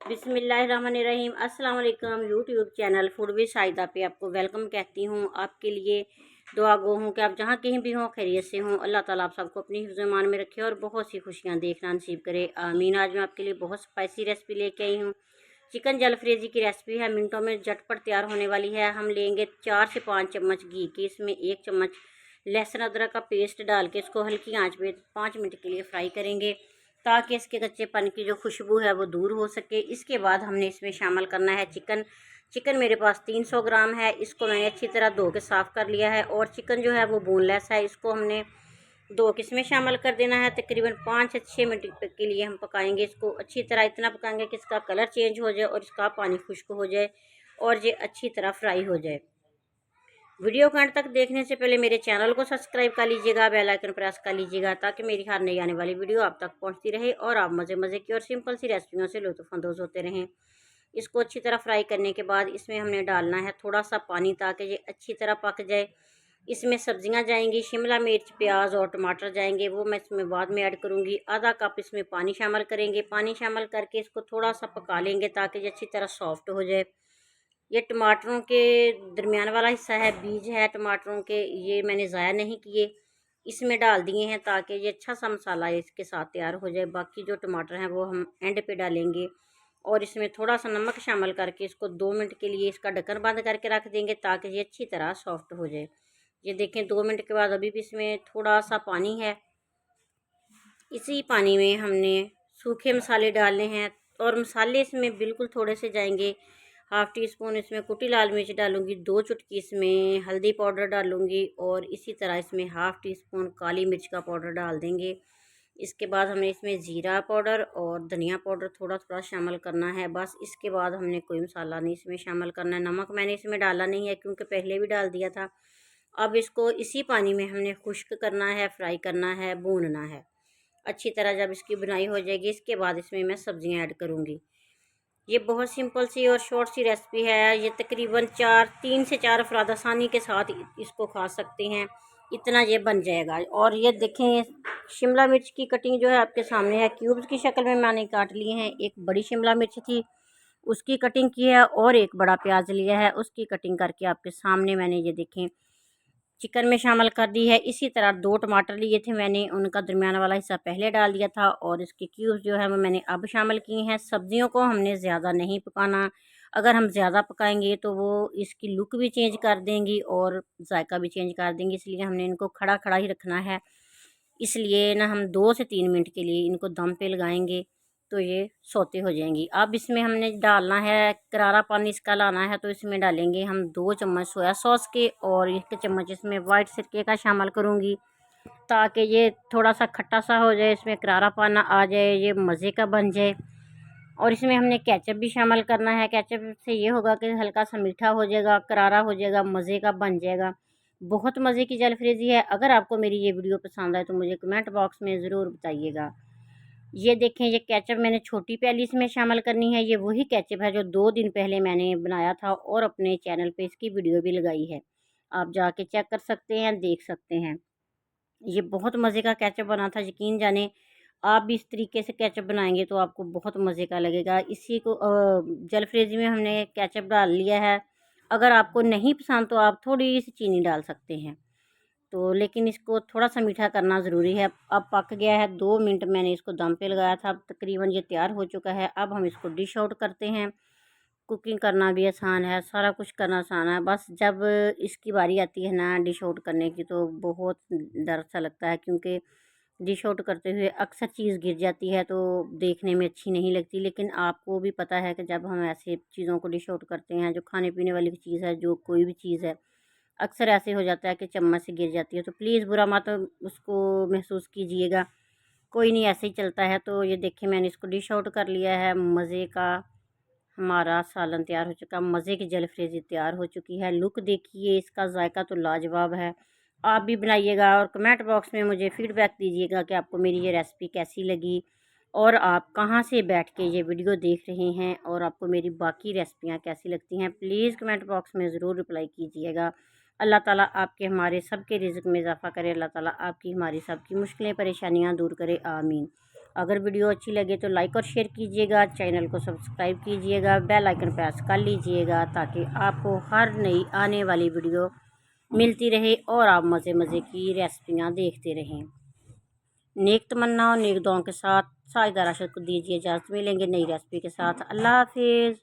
बिस्मिल्लाहिर्रहमानिर्रहीम। अस्सलाम वालेकुम। YouTube channel food with Shahida पे आपको वेलकम कहती हूँ। आपके लिए दुआ गो हूँ कि आप जहाँ कहीं भी हों खैरियत से हों। अल्लाह ताला आप सबको अपनी हिफ्ज़-ए-मान में रखे और बहुत सी खुशियाँ देखना नसीब करे, आमीन। आज मैं आपके लिए बहुत स्पाइसी रेसिपी लेके आई हूँ। चिकन जलफ्रेजी की रेसिपी है, मिनटों में झटपट तैयार होने वाली है। हम लेंगे 4 से 5 चम्मच घी की, इसमें 1 चम्मच लहसुन अदरक का पेस्ट डाल के इसको हल्की आंच पे 5 मिनट के लिए फ्राई करेंगे ताकि इसके कच्चेपन की जो खुशबू है वो दूर हो सके। इसके बाद हमने इसमें शामिल करना है चिकन मेरे पास 300 ग्राम है। इसको मैंने अच्छी तरह धो के साफ़ कर लिया है और चिकन जो है वो बोनलेस है। इसको हमने 2 किस्में शामिल कर देना है। तकरीबन 5 से 6 मिनट के लिए हम पकाएंगे इसको अच्छी तरह। इतना पकाएंगे कि इसका कलर चेंज हो जाए और इसका पानी खुश्क हो जाए और ये अच्छी तरह फ्राई हो जाए। वीडियो को अंत तक देखने से पहले मेरे चैनल को सब्सक्राइब कर लीजिएगा, बेल आइकन प्रेस कर लीजिएगा ताकि मेरी हर नई आने वाली वीडियो आप तक पहुंचती रहे और आप मज़े मज़े की और सिंपल सी रेसिपियों से लुत्फ़अंदोज़ होते रहें। इसको अच्छी तरह फ्राई करने के बाद इसमें हमने डालना है थोड़ा सा पानी ताकि ये अच्छी तरह पक जाए। इसमें सब्जियां जाएंगी, शिमला मिर्च, प्याज और टमाटर जाएंगे, वो मैं इसमें बाद में ऐड करूँगी। आधा कप इसमें पानी शामिल करेंगे। पानी शामिल करके इसको थोड़ा सा पका लेंगे ताकि ये अच्छी तरह सॉफ्ट हो जाए। ये टमाटरों के दरमियान वाला हिस्सा है, बीज है टमाटरों के, ये मैंने ज़ाया नहीं किए, इसमें डाल दिए हैं ताकि ये अच्छा सा मसाला इसके साथ तैयार हो जाए। बाकी जो टमाटर हैं वो हम एंड पे डालेंगे और इसमें थोड़ा सा नमक शामिल करके इसको 2 मिनट के लिए इसका ढक्कन बंद करके रख देंगे ताकि ये अच्छी तरह सॉफ्ट हो जाए। ये देखें 2 मिनट के बाद अभी भी इसमें थोड़ा सा पानी है। इसी पानी में हमने सूखे मसाले डालने हैं और मसाले इसमें बिल्कुल थोड़े से जाएंगे। हाफ़ टी स्पून इसमें कुटी लाल मिर्च डालूंगी, 2 चुटकी इसमें हल्दी पाउडर डालूंगी और इसी तरह इसमें हाफ़ टी स्पून काली मिर्च का पाउडर डाल देंगे। इसके बाद हमने इसमें ज़ीरा पाउडर और धनिया पाउडर थोड़ा थोड़ा शामिल करना है। बस इसके बाद हमने कोई मसाला नहीं इसमें शामिल करना है। नमक मैंने इसमें डाला नहीं है क्योंकि पहले भी डाल दिया था। अब इसको इसी पानी में हमने खुश्क करना है, फ्राई करना है, भूनना है अच्छी तरह। जब इसकी बुनाई हो जाएगी इसके बाद इसमें मैं सब्जियां ऐड करूंगी। ये बहुत सिंपल सी और शॉर्ट सी रेसिपी है। ये तकरीबन 3 से 4 अफराद आसानी के साथ इसको खा सकते हैं, इतना ये बन जाएगा। और ये देखें शिमला मिर्च की कटिंग जो है आपके सामने है, क्यूब्स की शक्ल में मैंने काट लिए हैं। एक बड़ी शिमला मिर्च थी उसकी कटिंग की है और एक बड़ा प्याज लिया है उसकी कटिंग करके आपके सामने मैंने ये देखें चिकन में शामिल कर दी है। इसी तरह 2 टमाटर लिए थे मैंने, उनका दरमियाना वाला हिस्सा पहले डाल दिया था और इसके क्यूब्स जो है वो मैंने अब शामिल किए हैं। सब्जियों को हमने ज़्यादा नहीं पकाना, अगर हम ज़्यादा पकाएंगे तो वो इसकी लुक भी चेंज कर देंगी और जायका भी चेंज कर देंगी, इसलिए हमने इनको खड़ा खड़ा ही रखना है। इसलिए ना हम 2 से 3 मिनट के लिए इनको दम पे लगाएंगे तो ये सोते हो जाएंगी। अब इसमें हमने डालना है करारा पानी, इसका लाना है तो इसमें डालेंगे हम 2 चम्मच सोया सॉस के और 1 चम्मच इसमें वाइट सिरके का शामिल करूँगी ताकि ये थोड़ा सा खट्टा सा हो जाए, इसमें करारा पाना आ जाए, ये मज़े का बन जाए। और इसमें हमने केचप भी शामिल करना है। केचप से ये होगा कि हल्का सा मीठा हो जाएगा, करारा हो जाएगा, मज़े का बन जाएगा। बहुत मज़े की जलफ्रेज़ी है। अगर आपको मेरी ये वीडियो पसंद आए तो मुझे कमेंट बॉक्स में ज़रूर बताइएगा। ये देखें ये केचप मैंने छोटी प्याली इसमें शामिल करनी है। ये वही केचप है जो 2 दिन पहले मैंने बनाया था और अपने चैनल पे इसकी वीडियो भी लगाई है, आप जाके चेक कर सकते हैं, देख सकते हैं। ये बहुत मज़े का केचप बना था, यकीन जाने आप भी इस तरीके से केचप बनाएंगे तो आपको बहुत मज़े का लगेगा। इसी को जलफ्रेज़ी में हमने केचप डाल लिया है। अगर आपको नहीं पसंद तो आप थोड़ी सी चीनी डाल सकते हैं, तो लेकिन इसको थोड़ा सा मीठा करना ज़रूरी है। अब पक गया है, 2 मिनट मैंने इसको दम पे लगाया था, अब तकरीबन ये तैयार हो चुका है। अब हम इसको डिश आउट करते हैं। कुकिंग करना भी आसान है, सारा कुछ करना आसान है, बस जब इसकी बारी आती है ना डिश आउट करने की तो बहुत डर सा लगता है क्योंकि डिश आउट करते हुए अक्सर चीज़ गिर जाती है तो देखने में अच्छी नहीं लगती। लेकिन आपको भी पता है कि जब हम ऐसे चीज़ों को डिश आउट करते हैं, जो खाने पीने वाली चीज़ है, जो कोई भी चीज़ है, अक्सर ऐसे हो जाता है कि चम्मच से गिर जाती है, तो प्लीज़ बुरा मत उसको महसूस कीजिएगा, कोई नहीं, ऐसे ही चलता है। तो ये देखिए मैंने इसको डिश आउट कर लिया है। मज़े का हमारा सालन तैयार हो चुका, मज़े की जलफ्रेज़ी तैयार हो चुकी है। लुक देखिए, इसका जायका तो लाजवाब है। आप भी बनाइएगा और कमेंट बॉक्स में मुझे फ़ीडबैक दीजिएगा कि आपको मेरी ये रेसिपी कैसी लगी और आप कहाँ से बैठ के ये वीडियो देख रहे हैं और आपको मेरी बाकी रेसिपियाँ कैसी लगती हैं। प्लीज़ कमेंट बॉक्स में ज़रूर रिप्लाई कीजिएगा। अल्लाह ताला आपके हमारे सब के रिज़्क़ में इज़ाफ़ा करे। अल्लाह ताला आपकी हमारी सब की मुश्किलें परेशानियाँ दूर करे, आमीन। अगर वीडियो अच्छी लगे तो लाइक और शेयर कीजिएगा, चैनल को सब्सक्राइब कीजिएगा, बेल आइकन प्रेस कर लीजिएगा ताकि आपको हर नई आने वाली वीडियो मिलती रहे और आप मज़े मज़े की रेसिपियाँ देखते रहें। नेक तमन्ना और नेक दुआओं के साथ साइदा राशिद को दीजिए इजाज़त। मिलेंगे नई रेसिपी के साथ। अल्लाह हाफिज़।